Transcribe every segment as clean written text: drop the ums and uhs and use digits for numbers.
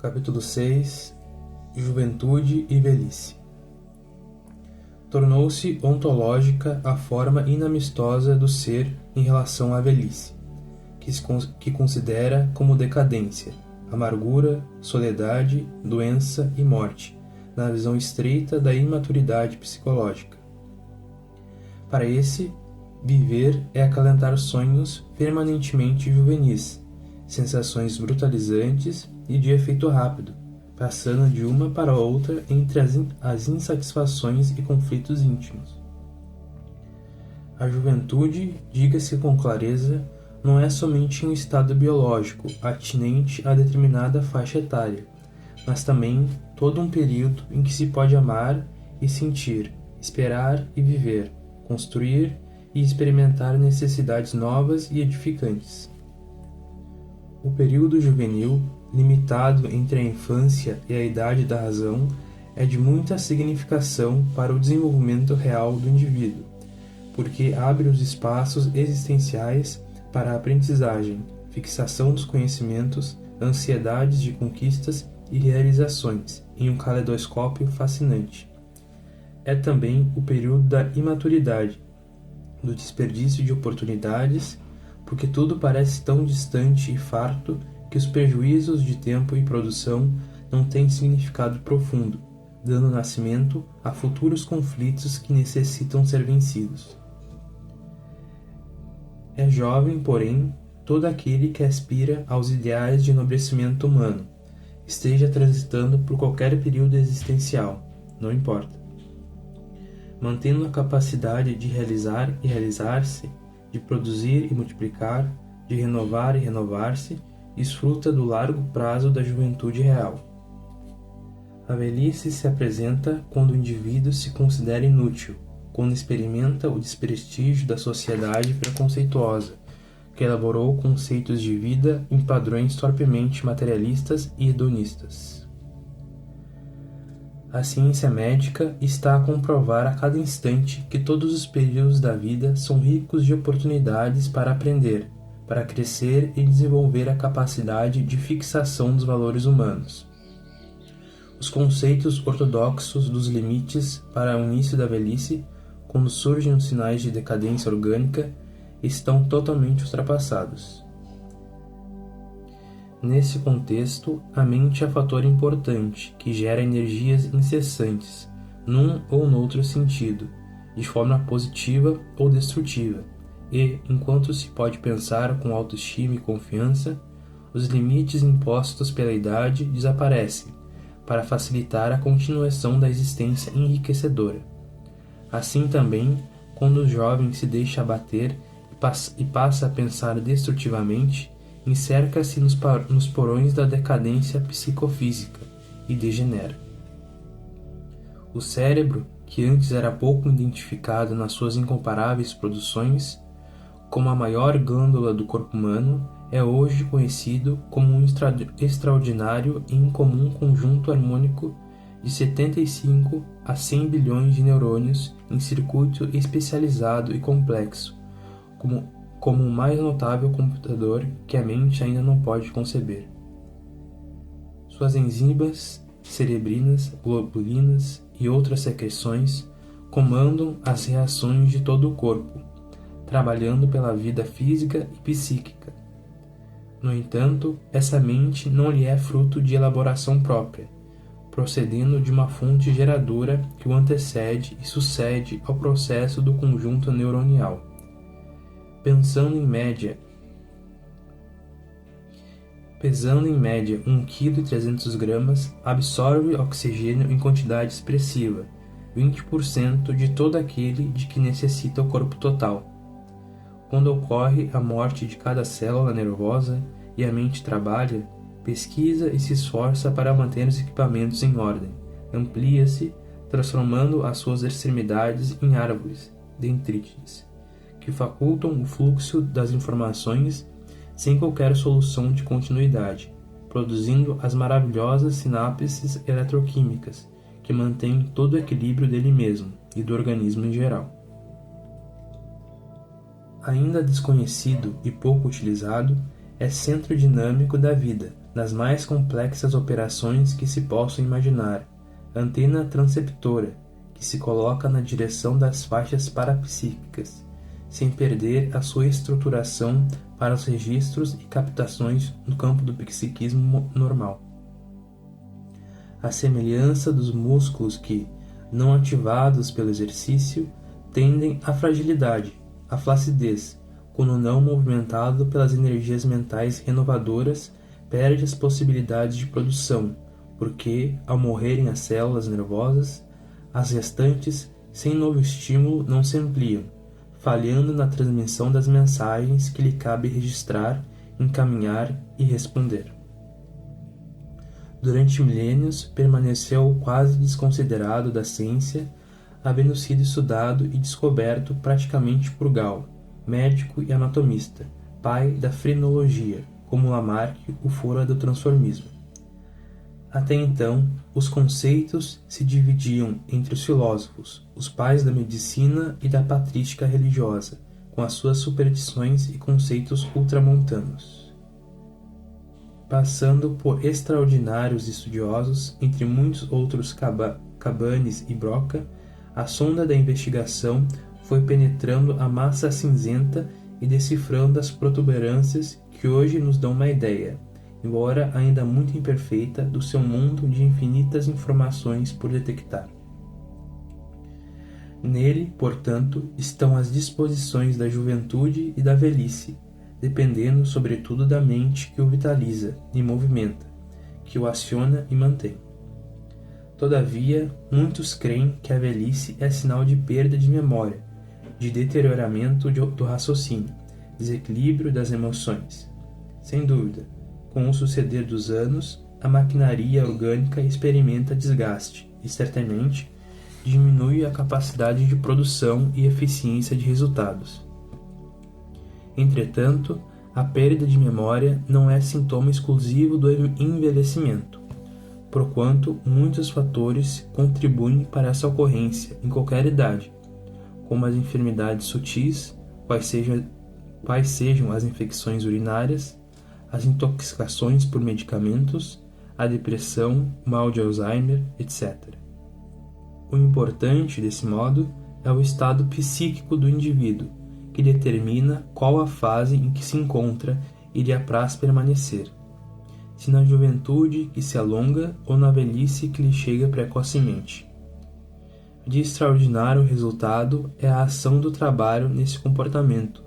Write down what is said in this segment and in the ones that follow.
Capítulo 6 Juventude e Velhice. Tornou-se ontológica a forma inamistosa do ser em relação à velhice, que considera como decadência, amargura, soledade, doença e morte, na visão estreita da imaturidade psicológica. Para esse, viver é acalentar sonhos permanentemente juvenis, sensações brutalizantes e de efeito rápido, passando de uma para outra entre as insatisfações e conflitos íntimos. A juventude, diga-se com clareza, não é somente um estado biológico atinente a determinada faixa etária, mas também todo um período em que se pode amar e sentir, esperar e viver, construir e experimentar necessidades novas e edificantes. O período juvenil, limitado entre a infância e a idade da razão, é de muita significação para o desenvolvimento real do indivíduo, porque abre os espaços existenciais para a aprendizagem, fixação dos conhecimentos, ansiedades de conquistas e realizações, em um caleidoscópio fascinante. É também o período da imaturidade, do desperdício de oportunidades, porque tudo parece tão distante e farto que os prejuízos de tempo e produção não têm significado profundo, dando nascimento a futuros conflitos que necessitam ser vencidos. É jovem, porém, todo aquele que aspira aos ideais de enobrecimento humano, esteja transitando por qualquer período existencial, não importa. Mantendo a capacidade de realizar e realizar-se, de produzir e multiplicar, de renovar e renovar-se, desfruta do largo prazo da juventude real. A velhice se apresenta quando o indivíduo se considera inútil, quando experimenta o desprestígio da sociedade preconceituosa, que elaborou conceitos de vida em padrões torpemente materialistas e hedonistas. A ciência médica está a comprovar a cada instante que todos os períodos da vida são ricos de oportunidades para aprender, para crescer e desenvolver a capacidade de fixação dos valores humanos. Os conceitos ortodoxos dos limites para o início da velhice, quando surgem os sinais de decadência orgânica, estão totalmente ultrapassados. Nesse contexto, a mente é fator importante que gera energias incessantes, num ou noutro sentido, de forma positiva ou destrutiva, e, enquanto se pode pensar com autoestima e confiança, os limites impostos pela idade desaparecem, para facilitar a continuação da existência enriquecedora. Assim também, quando o jovem se deixa abater e passa a pensar destrutivamente, encerca-se nos porões da decadência psicofísica e degenera. O cérebro, que antes era pouco identificado nas suas incomparáveis produções, como a maior glândula do corpo humano, é hoje conhecido como um extraordinário e incomum conjunto harmônico de 75 a 100 bilhões de neurônios em circuito especializado e complexo, como o mais notável computador que a mente ainda não pode conceber. Suas enzimas, cerebrinas, globulinas e outras secreções comandam as reações de todo o corpo, trabalhando pela vida física e psíquica. No entanto, essa mente não lhe é fruto de elaboração própria, procedendo de uma fonte geradora que o antecede e sucede ao processo do conjunto neuronial. Pesando em média 1,3 kg, absorve oxigênio em quantidade expressiva, 20% de todo aquele de que necessita o corpo total. Quando ocorre a morte de cada célula nervosa e a mente trabalha, pesquisa e se esforça para manter os equipamentos em ordem, amplia-se, transformando as suas extremidades em árvores, dendríticas, que facultam o fluxo das informações sem qualquer solução de continuidade, produzindo as maravilhosas sinapses eletroquímicas que mantêm todo o equilíbrio dele mesmo e do organismo em geral. Ainda desconhecido e pouco utilizado, é centro dinâmico da vida, nas mais complexas operações que se possam imaginar, antena transceptora, que se coloca na direção das faixas parapsíquicas, sem perder a sua estruturação para os registros e captações no campo do psiquismo normal. A semelhança dos músculos que, não ativados pelo exercício, tendem à fragilidade, à flacidez, quando não movimentado pelas energias mentais renovadoras, perde as possibilidades de produção, porque, ao morrerem as células nervosas, as restantes, sem novo estímulo, não se ampliam, falhando na transmissão das mensagens que lhe cabe registrar, encaminhar e responder. Durante milênios, permaneceu quase desconsiderado da ciência, havendo sido estudado e descoberto praticamente por Gall, médico e anatomista, pai da frenologia, como Lamarck o fora do transformismo. Até então, os conceitos se dividiam entre os filósofos, os pais da medicina e da patrística religiosa, com as suas superstições e conceitos ultramontanos. Passando por extraordinários estudiosos, entre muitos outros Cabanes e Broca, a sonda da investigação foi penetrando a massa cinzenta e decifrando as protuberâncias que hoje nos dão uma ideia, embora ainda muito imperfeita, do seu mundo de infinitas informações por detectar. Nele, portanto, estão as disposições da juventude e da velhice, dependendo sobretudo da mente que o vitaliza e movimenta, que o aciona e mantém. Todavia, muitos creem que a velhice é sinal de perda de memória, de deterioramento do raciocínio, desequilíbrio das emoções. Sem dúvida, com o suceder dos anos, a maquinaria orgânica experimenta desgaste e, certamente, diminui a capacidade de produção e eficiência de resultados. Entretanto, a perda de memória não é sintoma exclusivo do envelhecimento, porquanto muitos fatores contribuem para essa ocorrência em qualquer idade, como as enfermidades sutis, quais sejam as infecções urinárias, as intoxicações por medicamentos, a depressão, o mal de Alzheimer, etc. O importante, desse modo, é o estado psíquico do indivíduo, que determina qual a fase em que se encontra e lhe apraz permanecer, se na juventude que se alonga ou na velhice que lhe chega precocemente. De extraordinário resultado é a ação do trabalho nesse comportamento,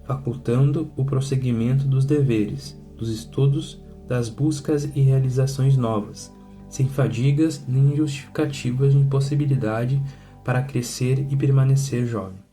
facultando o prosseguimento dos deveres, dos estudos, das buscas e realizações novas, sem fadigas nem justificativas de impossibilidade para crescer e permanecer jovem.